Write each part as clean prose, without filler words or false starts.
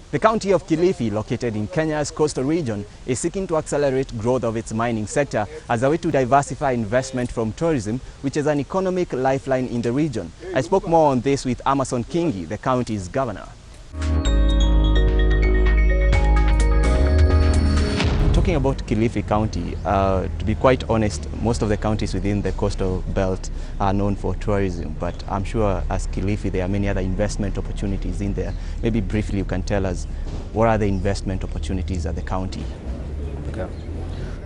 The county of Kilifi, located in Kenya's coastal region, is seeking to accelerate growth of its mining sector as a way to diversify investment from tourism, which is an economic lifeline in the region. I spoke more on this with Amason Kingi, the county's governor. Talking about Kilifi County, to be quite honest, most of the counties within the coastal belt are known for tourism, but I'm sure as Kilifi there are many other investment opportunities in there. Maybe briefly you can tell us what are the investment opportunities at the county? Okay.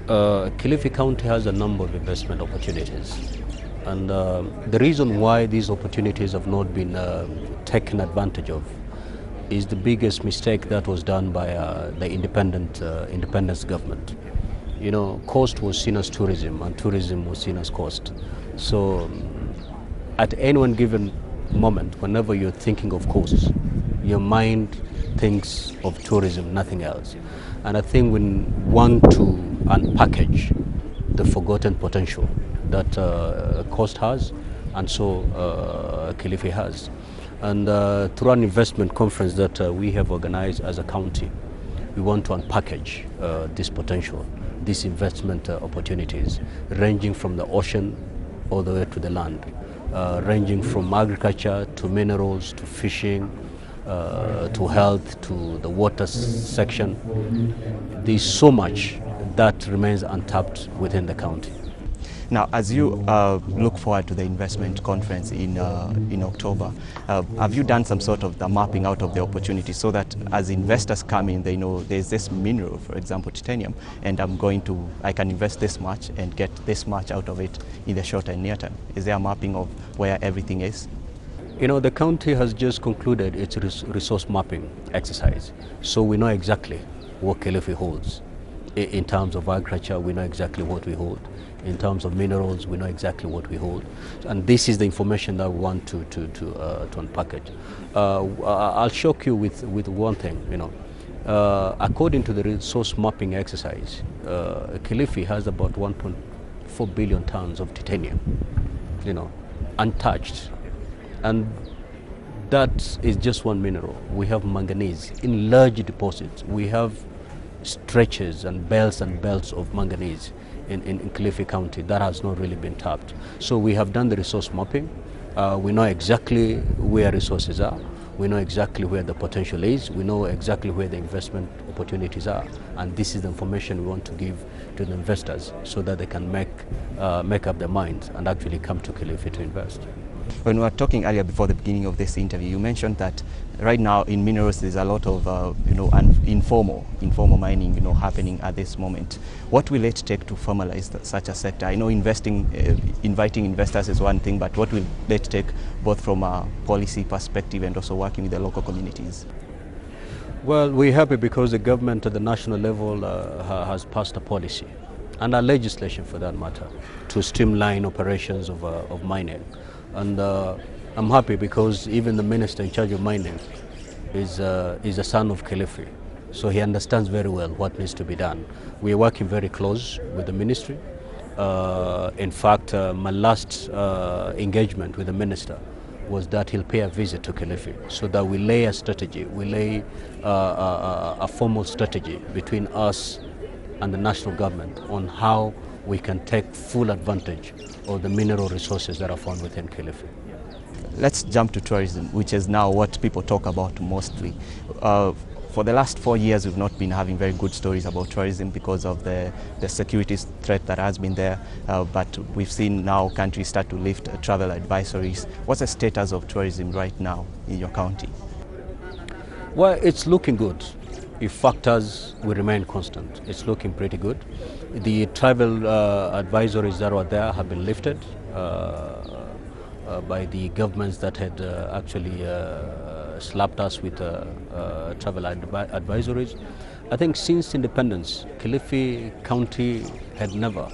Kilifi County has a number of investment opportunities, and the reason why these opportunities have not been taken advantage of is the biggest mistake that was done by the independence government. You know, coast was seen as tourism and tourism was seen as coast. So at any one given moment, whenever you're thinking of coast, your mind thinks of tourism, nothing else. And I think we want to unpackage the forgotten potential that coast has, and so Kilifi has. And through an investment conference that we have organized as a county, we want to unpackage this potential, these investment opportunities, ranging from the ocean all the way to the land, ranging from agriculture to minerals to fishing to health to the water section. There's so much that remains untapped within the county. Now, as you look forward to the investment conference in October, have you done some sort of the mapping out of the opportunity so that as investors come in, they know there's this mineral, for example, titanium, and I can invest this much and get this much out of it in the short and near term? Is there a mapping of where everything is? You know, the county has just concluded its resource mapping exercise, so we know exactly what Kilifi holds. In terms of agriculture, we know exactly what we hold. In terms of minerals, we know exactly what we hold. And this is the information that we want to unpackage. I'll shock you with one thing, you know. According to the resource mapping exercise, Kilifi has about 1.4 billion tons of titanium, you know, untouched. And that is just one mineral. We have manganese in large deposits. We have stretches and belts of manganese in Kilifi County that has not really been tapped. So we have done the resource mapping. We know exactly where resources are. We know exactly where the potential is. We know exactly where the investment opportunities are. And this is the information we want to give to the investors so that they can make up their minds and actually come to Kilifi to invest. When we were talking earlier before the beginning of this interview, you mentioned that right now in minerals there's a lot of informal mining happening at this moment. What will it take to formalize such a sector? I know inviting investors is one thing, but what will it take both from a policy perspective and also working with the local communities? Well, we're happy because the government at the national level has passed a policy and a legislation for that matter to streamline operations of mining. And I'm happy because even the minister in charge of mining is a son of Kilifi, so he understands very well what needs to be done. We are working very close with the ministry. In fact, my last engagement with the minister was that he'll pay a visit to Kilifi so that we lay a strategy, we lay a formal strategy between us and the national government on how we can take full advantage of the mineral resources that are found within Kilifi. Let's jump to tourism, which is now what people talk about mostly. For the last 4 years, we've not been having very good stories about tourism because of the security threat that has been there. But we've seen now countries start to lift travel advisories. What's the status of tourism right now in your county? Well, it's looking good. If factors will remain constant, it's looking pretty good. The travel advisories that were there have been lifted by the governments that had actually slapped us with travel advisories. I think since independence, Kilifi County had never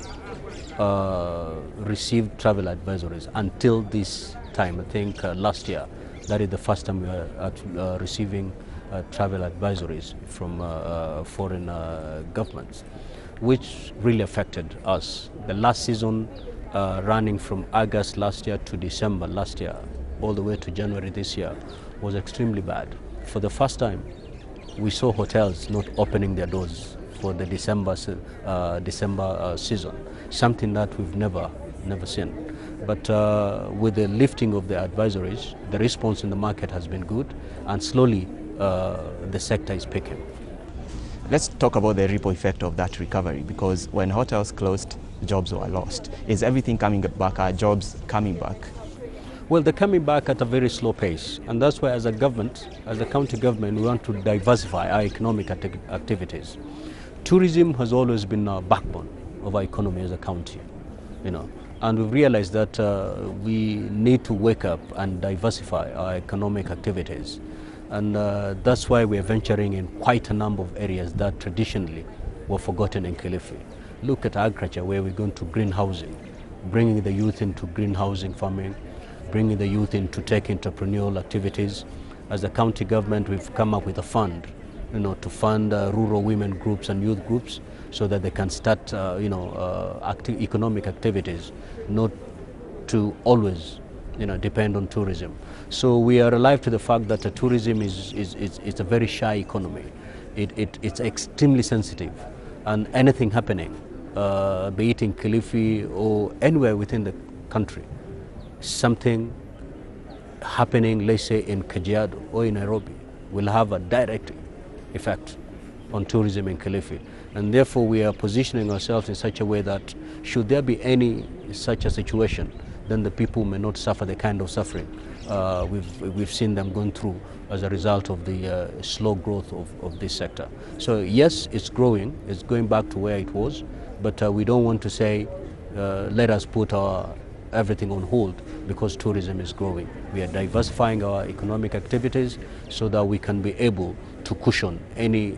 received travel advisories until this time. I think last year, that is the first time we are receiving travel advisories from foreign governments, which really affected us. The last season, running from August last year to December last year, all the way to January this year, was extremely bad. For the first time, we saw hotels not opening their doors for the December season, something that we've never seen. But with the lifting of the advisories, the response in the market has been good, and slowly the sector is picking. Let's talk about the ripple effect of that recovery, because when hotels closed, jobs were lost. Is everything coming back? Are jobs coming back? Well, they're coming back at a very slow pace, and that's why as a government, as a county government, we want to diversify our economic activities. Tourism has always been a backbone of our economy as a county, and we've realized that we need to wake up and diversify our economic activities. And that's why we're venturing in quite a number of areas that traditionally were forgotten in Kilifi. Look at agriculture, where we're going to greenhousing, bringing the youth into greenhousing farming, bringing the youth into tech entrepreneurial activities. As a county government, we've come up with a fund, to fund rural women groups and youth groups so that they can start, economic activities, not to always, depend on tourism. So we are alive to the fact that tourism is a very shy economy. It's extremely sensitive, and anything happening, be it in Kilifi or anywhere within the country, something happening, let's say in Kajiado or in Nairobi, will have a direct effect on tourism in Kilifi. And therefore we are positioning ourselves in such a way that should there be any such a situation, then the people may not suffer the kind of suffering we've seen them going through as a result of the slow growth of this sector. So yes, it's growing, it's going back to where it was, but we don't want to say let us put everything on hold because tourism is growing. We are diversifying our economic activities so that we can be able to cushion any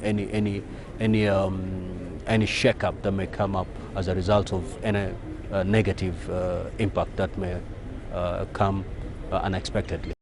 shake-up that may come up as a result of any negative impact that may come unexpectedly.